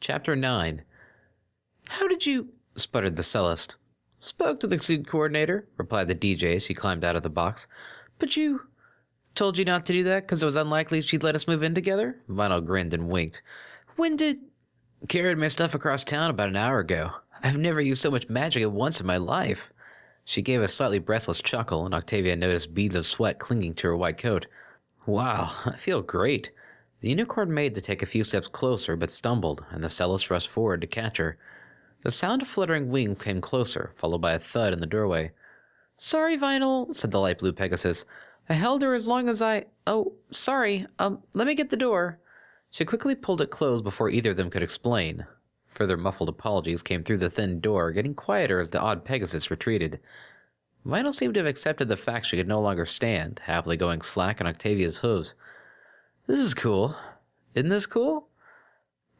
Chapter 9. "How did you—" sputtered the cellist. "Spoke to the student coordinator," replied the DJ as she climbed out of the box. "But you—" "Told you not to do that because it was unlikely she'd let us move in together?" Vinyl grinned and winked. "When did—" "Carried my stuff across town about an hour ago. I've never used so much magic at once in my life." She gave a slightly breathless chuckle, and Octavia noticed beads of sweat clinging to her white coat. "Wow, I feel great." The unicorn made to take a few steps closer, but stumbled, and the cellist rushed forward to catch her. The sound of fluttering wings came closer, followed by a thud in the doorway. "Sorry, Vinyl," said the light blue Pegasus. "I held her as long as I— Oh, sorry. Let me get the door." She quickly pulled it closed before either of them could explain. Further muffled apologies came through the thin door, getting quieter as the odd Pegasus retreated. Vinyl seemed to have accepted the fact she could no longer stand, happily going slack on Octavia's hooves. "This is cool. Isn't this cool?"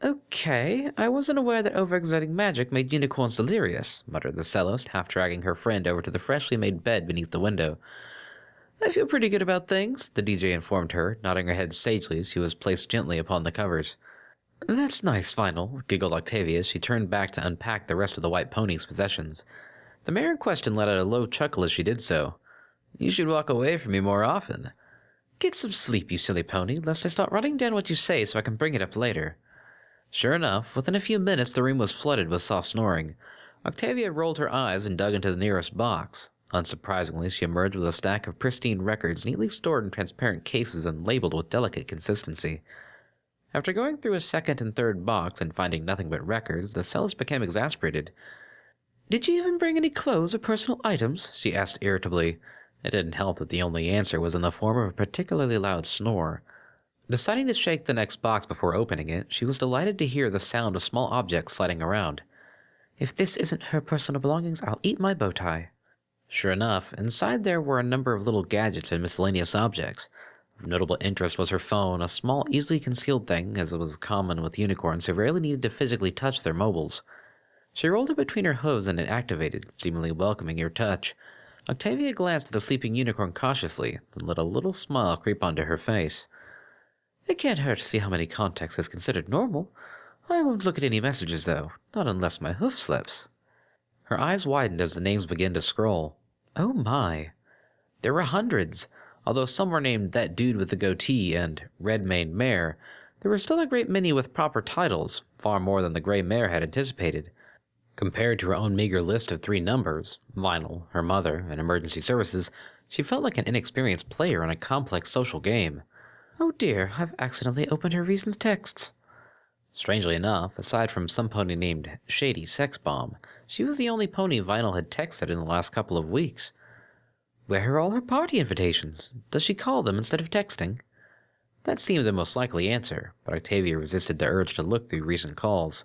"Okay, I wasn't aware that overexerting magic made unicorns delirious," muttered the cellist, half dragging her friend over to the freshly made bed beneath the window. "I feel pretty good about things," the DJ informed her, nodding her head sagely as she was placed gently upon the covers. "That's nice, Vinyl," giggled Octavia as she turned back to unpack the rest of the white pony's possessions. The mare in question let out a low chuckle as she did so. "You should walk away from me more often." "Get some sleep, you silly pony, lest I start writing down what you say so I can bring it up later." Sure enough, within a few minutes the room was flooded with soft snoring. Octavia rolled her eyes and dug into the nearest box. Unsurprisingly, she emerged with a stack of pristine records neatly stored in transparent cases and labeled with delicate consistency. After going through a second and third box and finding nothing but records, the cellist became exasperated. "Did you even bring any clothes or personal items?" she asked irritably. It didn't help that the only answer was in the form of a particularly loud snore. Deciding to shake the next box before opening it, she was delighted to hear the sound of small objects sliding around. "If this isn't her personal belongings, I'll eat my bow tie." Sure enough, inside there were a number of little gadgets and miscellaneous objects. Of notable interest was her phone, a small, easily concealed thing, as it was common with unicorns who rarely needed to physically touch their mobiles. She rolled it between her hooves and it activated, seemingly welcoming her touch. Octavia glanced at the sleeping unicorn cautiously, then let a little smile creep onto her face. "It can't hurt to see how many contacts is considered normal. I won't look at any messages, though, not unless my hoof slips." Her eyes widened as the names began to scroll. Oh my. There were hundreds. Although some were named That Dude with the Goatee and Red-Maned Mare, there were still a great many with proper titles, far more than the gray mare had anticipated. Compared to her own meager list of 3 numbers, Vinyl, her mother, and emergency services, she felt like an inexperienced player in a complex social game. "Oh dear, I've accidentally opened her recent texts." Strangely enough, aside from some pony named Shady Sex Bomb, she was the only pony Vinyl had texted in the last couple of weeks. Where are all her party invitations? Does she call them instead of texting? That seemed the most likely answer, but Octavia resisted the urge to look through recent calls.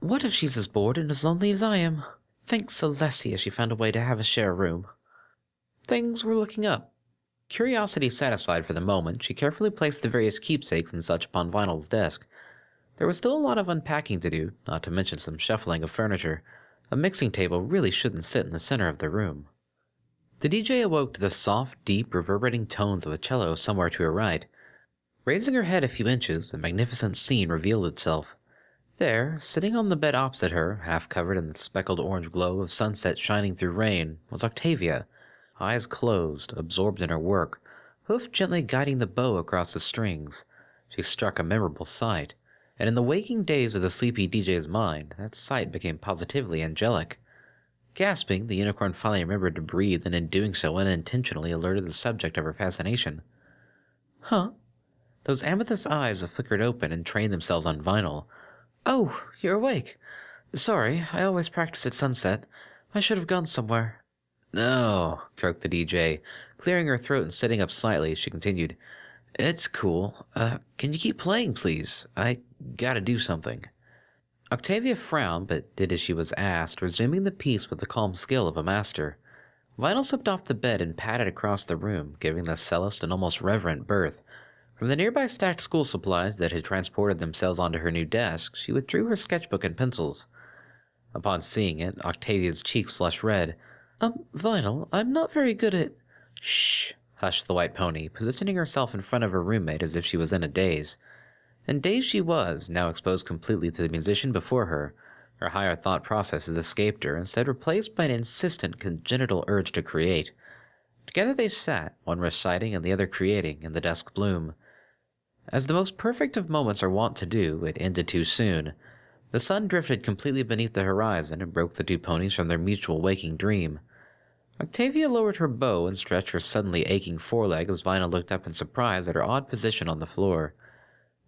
What if she's as bored and as lonely as I am? Thank Celestia she found a way to have us share a room. Things were looking up. Curiosity satisfied for the moment, she carefully placed the various keepsakes and such upon Vinyl's desk. There was still a lot of unpacking to do, not to mention some shuffling of furniture. A mixing table really shouldn't sit in the center of the room. The DJ awoke to the soft, deep, reverberating tones of a cello somewhere to her right. Raising her head a few inches, the magnificent scene revealed itself. There, sitting on the bed opposite her, half covered in the speckled orange glow of sunset shining through rain, was Octavia, eyes closed, absorbed in her work, hoof gently guiding the bow across the strings. She struck a memorable sight, and in the waking days of the sleepy DJ's mind, that sight became positively angelic. Gasping, the unicorn finally remembered to breathe, and in doing so unintentionally alerted the subject of her fascination. Huh? Those amethyst eyes flickered open and trained themselves on Vinyl. "Oh, you're awake. Sorry, I always practice at sunset. I should have gone somewhere." "No," croaked the DJ, clearing her throat and sitting up slightly. She continued, "It's cool. Can you keep playing, please? I gotta do something." Octavia frowned, but did as she was asked, resuming the piece with the calm skill of a master. Vinyl slipped off the bed and padded across the room, giving the cellist an almost reverent berth. From the nearby stacked school supplies that had transported themselves onto her new desk, she withdrew her sketchbook and pencils. Upon seeing it, Octavia's cheeks flushed red. Vinyl, I'm not very good at—" "Shh," hushed the white pony, positioning herself in front of her roommate as if she was in a daze. And dazed she was, now exposed completely to the musician before her. Her higher thought processes escaped her, instead replaced by an insistent congenital urge to create. Together they sat, one reciting and the other creating, in the dusk bloom. As the most perfect of moments are wont to do, it ended too soon. The sun drifted completely beneath the horizon and broke the two ponies from their mutual waking dream. Octavia lowered her bow and stretched her suddenly aching foreleg as Vina looked up in surprise at her odd position on the floor.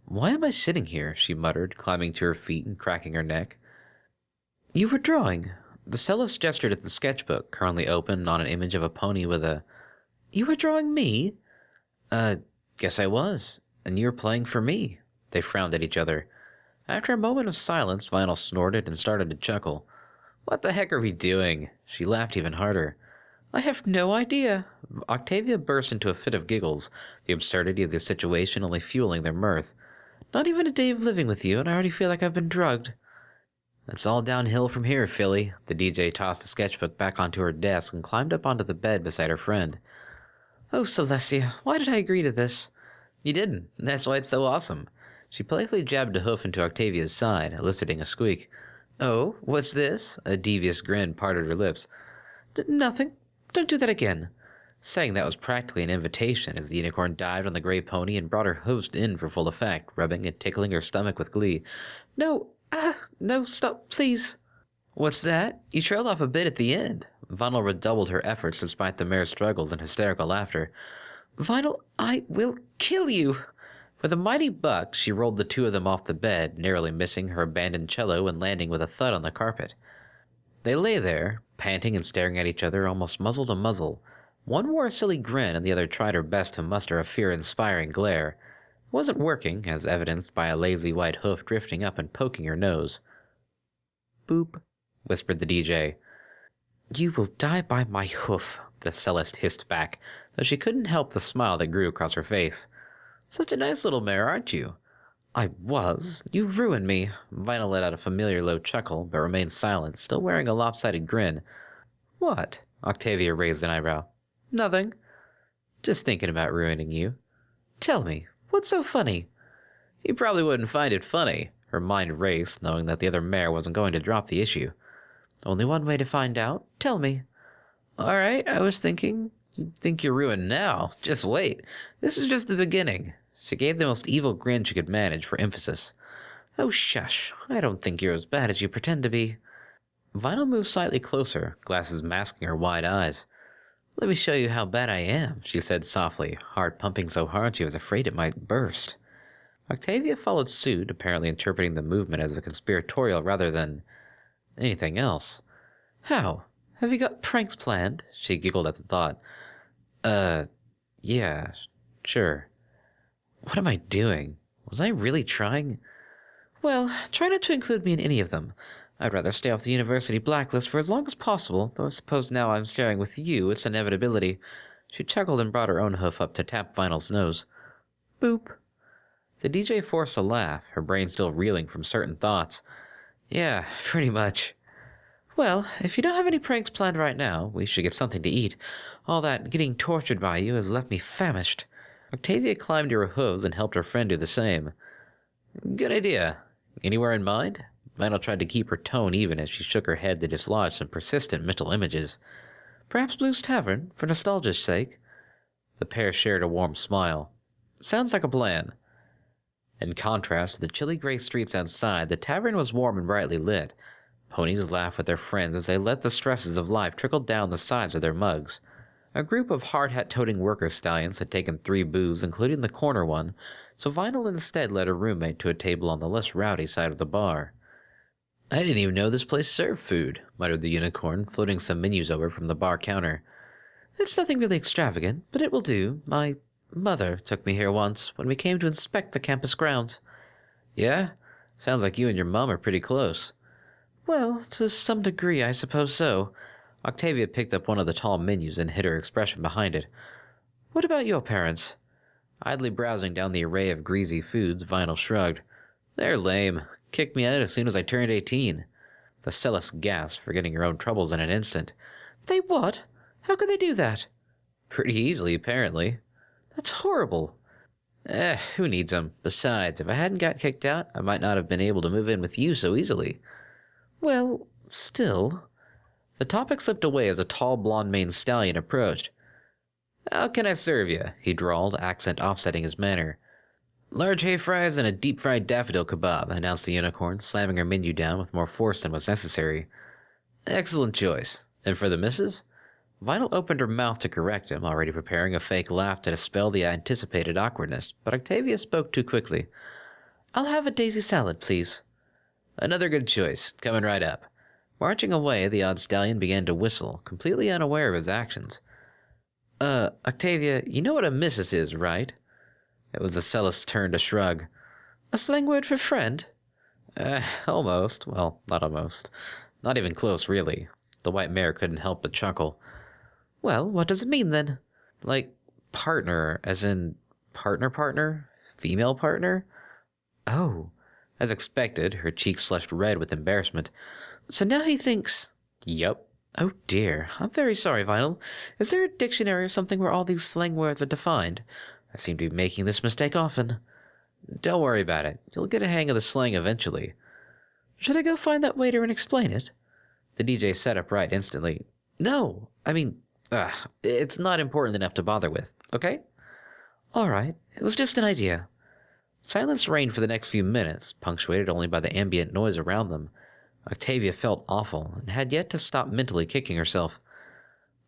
"Why am I sitting here?" she muttered, climbing to her feet and cracking her neck. "You were drawing." The cellist gestured at the sketchbook, currently open on an image of a pony with a... "You were drawing me?" Guess I was. And you were playing for me." They frowned at each other. After a moment of silence, Vinyl snorted and started to chuckle. "What the heck are we doing?" She laughed even harder. "I have no idea." Octavia burst into a fit of giggles, the absurdity of the situation only fueling their mirth. "Not even a day of living with you, and I already feel like I've been drugged." "It's all downhill from here, Philly." The DJ tossed the sketchbook back onto her desk and climbed up onto the bed beside her friend. "Oh, Celestia, why did I agree to this?" "You didn't. That's why it's so awesome." She playfully jabbed a hoof into Octavia's side, eliciting a squeak. "Oh, what's this?" A devious grin parted her lips. "Nothing. Don't do that again." Saying that was practically an invitation as the unicorn dived on the gray pony and brought her host in for full effect, rubbing and tickling her stomach with glee. No, stop, please." "What's that? You trailed off a bit at the end." Vinyl redoubled her efforts despite the mare's struggles and hysterical laughter. "Vinyl, I will kill you." With a mighty buck, she rolled the two of them off the bed, narrowly missing her abandoned cello and landing with a thud on the carpet. They lay there, panting and staring at each other almost muzzle to muzzle. One wore a silly grin and the other tried her best to muster a fear-inspiring glare. It wasn't working, as evidenced by a lazy white hoof drifting up and poking her nose. "Boop," whispered the DJ. "You will die by my hoof," the cellist hissed back, though she couldn't help the smile that grew across her face. "Such a nice little mare, aren't you?" "I was. You ruined me." Vinyl let out a familiar low chuckle, but remained silent, still wearing a lopsided grin. "What?" Octavia raised an eyebrow. "Nothing. Just thinking about ruining you." "Tell me, what's so funny?" "You probably wouldn't find it funny." Her mind raced, knowing that the other mare wasn't going to drop the issue. "Only one way to find out. Tell me." "All right, I was thinking. You'd think you're ruined now. Just wait. This is just the beginning." She gave the most evil grin she could manage for emphasis. "Oh, shush. I don't think you're as bad as you pretend to be." Vinyl moved slightly closer, glasses masking her wide eyes. "Let me show you how bad I am," she said softly, heart pumping so hard she was afraid it might burst. Octavia followed suit, apparently interpreting the movement as a conspiratorial rather than anything else. "How? Have you got pranks planned?" She giggled at the thought. Yeah, sure." What am I doing? Was I really trying? "Well, try not to include me in any of them. I'd rather stay off the university blacklist for as long as possible, though I suppose now I'm sharing with you its inevitability." She chuckled and brought her own hoof up to tap Vinyl's nose. "Boop." The DJ forced a laugh, her brain still reeling from certain thoughts. "Yeah, pretty much." "Well, if you don't have any pranks planned right now, we should get something to eat. All that getting tortured by you has left me famished." Octavia climbed to her hooves and helped her friend do the same. "Good idea. Anywhere in mind?" Vinyl tried to keep her tone even as she shook her head to dislodge some persistent mental images. "Perhaps Blue's Tavern, for nostalgia's sake." The pair shared a warm smile. "Sounds like a plan." In contrast to the chilly gray streets outside, the tavern was warm and brightly lit. Ponies laughed with their friends as they let the stresses of life trickle down the sides of their mugs. A group of hard-hat-toting worker stallions had taken 3 booths, including the corner one, so Vinyl instead led her roommate to a table on the less rowdy side of the bar. "I didn't even know this place served food," muttered the unicorn, floating some menus over from the bar counter. "It's nothing really extravagant, but it will do. My mother took me here once, when we came to inspect the campus grounds." "Yeah? Sounds like you and your mom are pretty close." "Well, to some degree, I suppose so." Octavia picked up one of the tall menus and hid her expression behind it. "What about your parents?" Idly browsing down the array of greasy foods, Vinyl shrugged. "They're lame. Kicked me out as soon as I turned 18. The cellist gasped, forgetting her own troubles in an instant. "They what? How could they do that?" "Pretty easily, apparently." "That's horrible." Who needs 'em? Besides, if I hadn't got kicked out, I might not have been able to move in with you so easily. Well, still. The topic slipped away as a tall blonde-maned stallion approached. How can I serve you? He drawled, accent offsetting his manner. Large hay fries and a deep-fried daffodil kebab, announced the unicorn, slamming her menu down with more force than was necessary. Excellent choice. And for the missus? Vinyl opened her mouth to correct him, already preparing a fake laugh to dispel the anticipated awkwardness, but Octavia spoke too quickly. I'll have a daisy salad, please. Another good choice. Coming right up. Marching away, the odd stallion began to whistle, completely unaware of his actions. Octavia, you know what a missus is, right? It was the cellist's turn to shrug. A slang word for friend? Almost. Well, not almost. Not even close, really. The white mare couldn't help but chuckle. Well, what does it mean, then? Like, partner, as in partner? Female partner? Oh. As expected, her cheeks flushed red with embarrassment. So now he thinks... Yup. Oh dear. I'm very sorry, Vinyl. Is there a dictionary or something where all these slang words are defined? I seem to be making this mistake often. Don't worry about it. You'll get a hang of the slang eventually. Should I go find that waiter and explain it? The DJ sat upright instantly. No, I mean, it's not important enough to bother with, okay? All right, it was just an idea. Silence reigned for the next few minutes, punctuated only by the ambient noise around them. Octavia felt awful, and had yet to stop mentally kicking herself.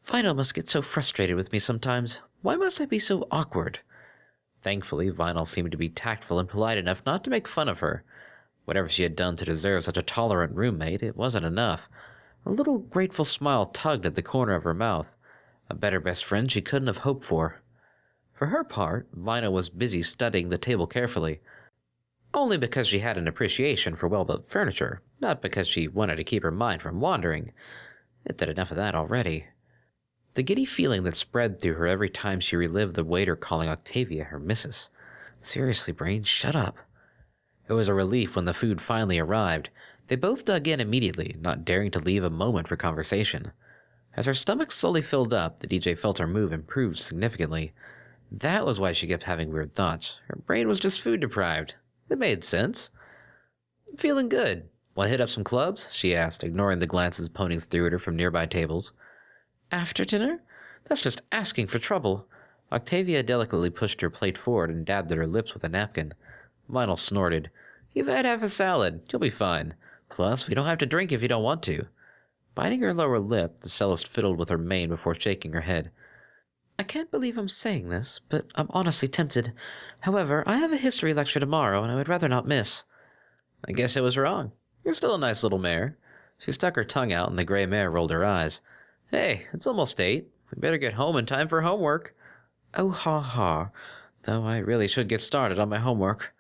Vinyl must get so frustrated with me sometimes. Why must I be so awkward? Thankfully, Vinyl seemed to be tactful and polite enough not to make fun of her. Whatever she had done to deserve such a tolerant roommate, it wasn't enough. A little grateful smile tugged at the corner of her mouth. A better best friend she couldn't have hoped for. For her part, Vina was busy studying the table carefully. Only because she had an appreciation for well-built furniture, not because she wanted to keep her mind from wandering. It did enough of that already. The giddy feeling that spread through her every time she relived the waiter calling Octavia her missus. Seriously, Brain, shut up. It was a relief when the food finally arrived. They both dug in immediately, not daring to leave a moment for conversation. As her stomach slowly filled up, the DJ felt her mood improved significantly. That was why she kept having weird thoughts. Her brain was just food-deprived. It made sense. I'm feeling good. Want to hit up some clubs? She asked, ignoring the glances Ponies threw at her from nearby tables. After dinner? That's just asking for trouble. Octavia delicately pushed her plate forward and dabbed at her lips with a napkin. Lionel snorted. You've had half a salad. You'll be fine. Plus, we don't have to drink if you don't want to. Biting her lower lip, the cellist fiddled with her mane before shaking her head. I can't believe I'm saying this, but I'm honestly tempted. However, I have a history lecture tomorrow, and I would rather not miss. I guess I was wrong. You're still a nice little mare. She stuck her tongue out, and the gray mare rolled her eyes. Hey, it's almost 8. We better get home in time for homework. Oh, ha ha. Though I really should get started on my homework.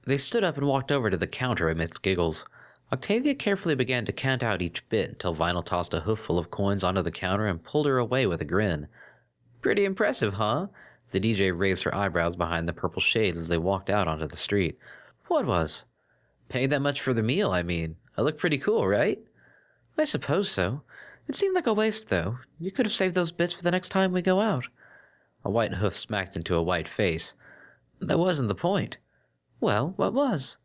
They stood up and walked over to the counter amidst giggles. Octavia carefully began to count out each bit until Vinyl tossed a hoofful of coins onto the counter and pulled her away with a grin. Pretty impressive, huh? The DJ raised her eyebrows behind the purple shades as they walked out onto the street. What was? Paying that much for the meal, I mean. I look pretty cool, right? I suppose so. It seemed like a waste, though. You could have saved those bits for the next time we go out. A white hoof smacked into a white face. That wasn't the point. Well, what was?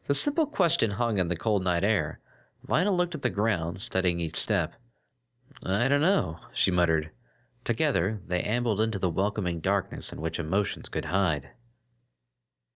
The simple question hung in the cold night air. Vinyl looked at the ground, studying each step. I don't know, she muttered. Together, they ambled into the welcoming darkness in which emotions could hide.